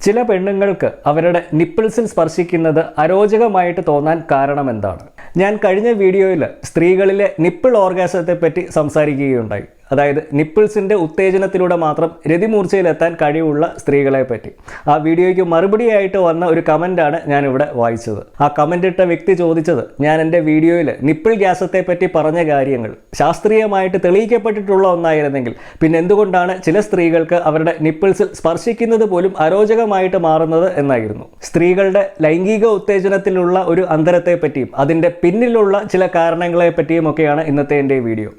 ചില പെണ്ണുങ്ങൾക്ക് അവരുടെ നിപ്പിൾസിൽ സ്പർശിക്കുന്നത് അരോചകമായിട്ട് തോന്നാൻ കാരണം എന്താണ്? ഞാൻ കഴിഞ്ഞ വീഡിയോയിൽ സ്ത്രീകളിലെ നിപ്പിൾ ഓർഗാസത്തെ പറ്റി സംസാരിക്കുകയുണ്ടായി. അതായത് നിപ്പിൾസിൻ്റെ ഉത്തേജനത്തിലൂടെ മാത്രം രതിമൂർച്ചയിലെത്താൻ കഴിവുള്ള സ്ത്രീകളെ പറ്റി. ആ വീഡിയോയ്ക്ക് മറുപടിയായിട്ട് വന്ന ഒരു കമൻ്റാണ് ഞാനിവിടെ വായിച്ചത്. ആ കമൻ്റ് ഇട്ട വ്യക്തി ചോദിച്ചത്, ഞാൻ എൻ്റെ വീഡിയോയിൽ നിപ്പിൾ ഗ്യാസത്തെ പറ്റി പറഞ്ഞ കാര്യങ്ങൾ ശാസ്ത്രീയമായിട്ട് തെളിയിക്കപ്പെട്ടിട്ടുള്ള ഒന്നായിരുന്നെങ്കിൽ പിന്നെ എന്തുകൊണ്ടാണ് ചില സ്ത്രീകൾക്ക് അവരുടെ നിപ്പിൾസിൽ സ്പർശിക്കുന്നത് പോലും അരോചകമായിട്ട് മാറുന്നത് എന്നായിരുന്നു. സ്ത്രീകളുടെ ലൈംഗിക ഉത്തേജനത്തിലുള്ള ഒരു അന്തരത്തെ പറ്റിയും അതിൻ്റെ പിന്നിലുള്ള ചില കാരണങ്ങളെ പറ്റിയും ഒക്കെയാണ് ഇന്നത്തെ എൻ്റെ വീഡിയോ.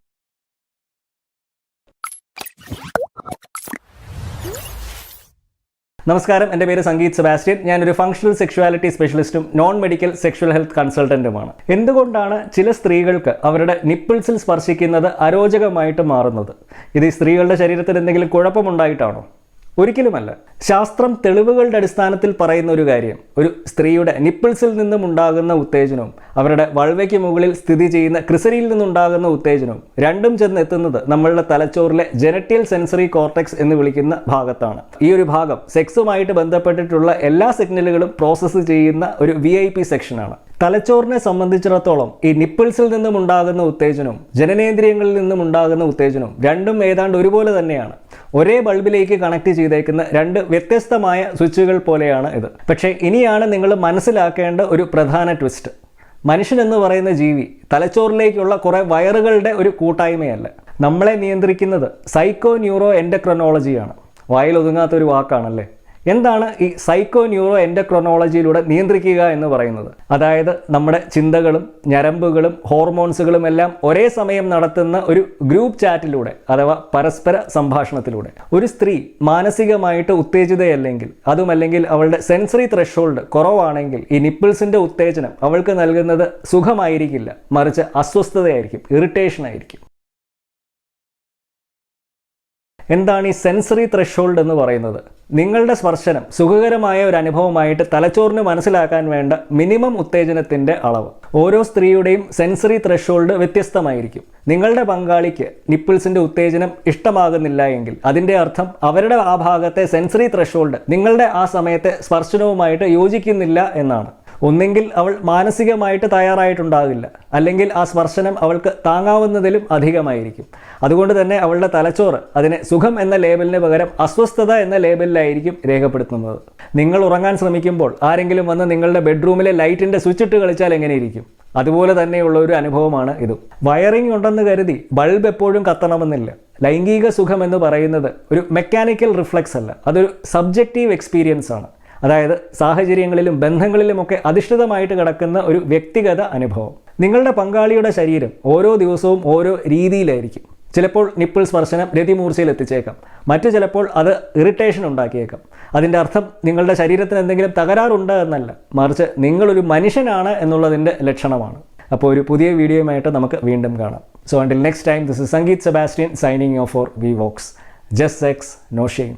നമസ്കാരം, എൻ്റെ പേര് സംഗീത് സെബാസ്റ്റ്യൻ. ഞാനൊരു ഫങ്ഷണൽ സെക്ഷുവാലിറ്റി സ്പെഷ്യലിസ്റ്റും നോൺ മെഡിക്കൽ സെക്ഷൽ ഹെൽത്ത് കൺസൾട്ടൻറ്റുമാണ്. എന്തുകൊണ്ടാണ് ചില സ്ത്രീകൾക്ക് അവരുടെ നിപ്പിൾസിൽ സ്പർശിക്കുന്നത് അരോചകമായിട്ട് മാറുന്നത്? ഇത് ഈ സ്ത്രീകളുടെ ശരീരത്തിൽ എന്തെങ്കിലും കുഴപ്പമുണ്ടായിട്ടാണോ? ഒരിക്കലുമല്ല. ശാസ്ത്രം തെളിവുകളുടെ അടിസ്ഥാനത്തിൽ പറയുന്ന ഒരു കാര്യം, ഒരു സ്ത്രീയുടെ നിപ്പിൾസിൽ നിന്നും ഉണ്ടാകുന്ന ഉത്തേജനവും അവരുടെ വൾവയ്ക്ക് മുകളിൽ സ്ഥിതി ചെയ്യുന്ന ക്രിസരിയിൽ നിന്നുണ്ടാകുന്ന ഉത്തേജനവും രണ്ടും ചെന്ന് എത്തുന്നത് നമ്മളുടെ തലച്ചോറിലെ ജെനറ്റിയൽ സെൻസറി കോർട്ടെക്സ് എന്ന് വിളിക്കുന്ന ഭാഗത്താണ്. ഈ ഒരു ഭാഗം സെക്സുമായിട്ട് ബന്ധപ്പെട്ടിട്ടുള്ള എല്ലാ സിഗ്നലുകളും പ്രോസസ്സ് ചെയ്യുന്ന ഒരു VIP സെക്ഷനാണ്. തലച്ചോറിനെ സംബന്ധിച്ചിടത്തോളം ഈ നിപ്പിൾസിൽ നിന്നും ഉണ്ടാകുന്ന ഉത്തേജനവും ജനനേന്ദ്രിയങ്ങളിൽ നിന്നും ഉണ്ടാകുന്ന ഉത്തേജനവും രണ്ടും ഏതാണ്ട് ഒരുപോലെ തന്നെയാണ്. ഒരേ ബൾബിലേക്ക് കണക്ട് ചെയ്തേക്കുന്ന രണ്ട് വ്യത്യസ്തമായ സ്വിച്ചുകൾ പോലെയാണ് ഇത്. പക്ഷേ ഇനിയാണ് നിങ്ങൾ മനസ്സിലാക്കേണ്ട ഒരു പ്രധാന ട്വിസ്റ്റ്. മനുഷ്യൻ എന്ന് പറയുന്ന ജീവി തലച്ചോറിലേക്കുള്ള കുറേ വയറുകളുടെ ഒരു കൂട്ടായ്മയല്ല. നമ്മളെ നിയന്ത്രിക്കുന്നത് സൈക്കോ ന്യൂറോ എൻഡോക്രൈനോളജിയാണ്. വായിലൊതുങ്ങാത്തൊരു വാക്കാണല്ലേ. എന്താണ് ഈ സൈക്കോ ന്യൂറോ എൻഡോക്രൈനോളജിയിലൂടെ നിയന്ത്രിക്കുക എന്ന് പറയുന്നത്? അതായത് നമ്മുടെ ചിന്തകളും ഞരമ്പുകളും ഹോർമോൺസുകളും എല്ലാം ഒരേ സമയം നടത്തുന്ന ഒരു ഗ്രൂപ്പ് ചാറ്റിലൂടെ അഥവാ പരസ്പര സംഭാഷണത്തിലൂടെ. ഒരു സ്ത്രീ മാനസികമായിട്ട് ഉത്തേജിതയല്ലെങ്കിൽ, അതുമല്ലെങ്കിൽ അവളുടെ സെൻസറി ത്രെഷോൾഡ് കുറവാണെങ്കിൽ ഈ നിപ്പിൾസിൻ്റെ ഉത്തേജനം അവൾക്ക് നൽകുന്നത് സുഖമായിരിക്കില്ല, മറിച്ച് അസ്വസ്ഥതയായിരിക്കും, ഇറിറ്റേഷൻ ആയിരിക്കും. എന്താണ് ഈ സെൻസറി ത്രെഷോൾഡ് എന്ന് പറയുന്നത്? നിങ്ങളുടെ സ്പർശനം സുഖകരമായ ഒരു അനുഭവമായിട്ട് തലച്ചോറിന് മനസ്സിലാക്കാൻ വേണ്ട മിനിമം ഉത്തേജനത്തിൻ്റെ അളവ്. ഓരോ സ്ത്രീയുടെയും സെൻസറി ത്രെഷോൾഡ് വ്യത്യസ്തമായിരിക്കും. നിങ്ങളുടെ പങ്കാളിക്ക് നിപ്പിൾസിൻ്റെ ഉത്തേജനം ഇഷ്ടമാകുന്നില്ല എങ്കിൽ അതിൻ്റെ അർത്ഥം അവരുടെ ആ ഭാഗത്തെ സെൻസറി ത്രെഷോൾഡ് നിങ്ങളുടെ ആ സമയത്തെ സ്പർശനവുമായിട്ട് യോജിക്കുന്നില്ല എന്നാണ്. ഒന്നെങ്കിൽ അവൾ മാനസികമായിട്ട് തയ്യാറായിട്ടുണ്ടാകില്ല, അല്ലെങ്കിൽ ആ സ്പർശനം അവൾക്ക് താങ്ങാവുന്നതിലും അധികമായിരിക്കും. അതുകൊണ്ട് തന്നെ അവളുടെ തലച്ചോറ് അതിനെ സുഖം എന്ന ലേബലിന് പകരം അസ്വസ്ഥത എന്ന ലേബലിലായിരിക്കും രേഖപ്പെടുത്തുന്നത്. നിങ്ങൾ ഉറങ്ങാൻ ശ്രമിക്കുമ്പോൾ ആരെങ്കിലും വന്ന് നിങ്ങളുടെ ബെഡ്റൂമിലെ ലൈറ്റിൻ്റെ സ്വിച്ച് ഇട്ട് കളിച്ചാൽ എങ്ങനെയിരിക്കും? അതുപോലെ തന്നെയുള്ള ഒരു അനുഭവമാണ് ഇതും. വയറിംഗ് ഉണ്ടെന്ന് കരുതി ബൾബ് എപ്പോഴും കത്തണമെന്നില്ല. ലൈംഗിക സുഖം എന്ന് പറയുന്നത് ഒരു മെക്കാനിക്കൽ റിഫ്ലെക്സ് അല്ല, അതൊരു സബ്ജക്റ്റീവ് എക്സ്പീരിയൻസ് ആണ്. അതായത് സാഹചര്യങ്ങളിലും ബന്ധങ്ങളിലുമൊക്കെ അധിഷ്ഠിതമായിട്ട് കിടക്കുന്ന ഒരു വ്യക്തിഗത അനുഭവം. നിങ്ങളുടെ പങ്കാളിയുടെ ശരീരം ഓരോ ദിവസവും ഓരോ രീതിയിലായിരിക്കും. ചിലപ്പോൾ നിപ്പിൾ സ്പർശനം രതിമൂർച്ചയിൽ എത്തിച്ചേക്കാം, മറ്റു ചിലപ്പോൾ അത് ഇറിറ്റേഷൻ ഉണ്ടാക്കിയേക്കാം. അതിൻ്റെ അർത്ഥം നിങ്ങളുടെ ശരീരത്തിന് എന്തെങ്കിലും തകരാറുണ്ട് എന്നല്ല, മറിച്ച് നിങ്ങളൊരു മനുഷ്യനാണ് എന്നുള്ളതിൻ്റെ ലക്ഷണമാണ്. അപ്പോൾ ഒരു പുതിയ വീഡിയോയുമായിട്ട് നമുക്ക് വീണ്ടും കാണാം. So until next time, this is Sangeeth Sebastian signing off for VVox. Just sex, no shame.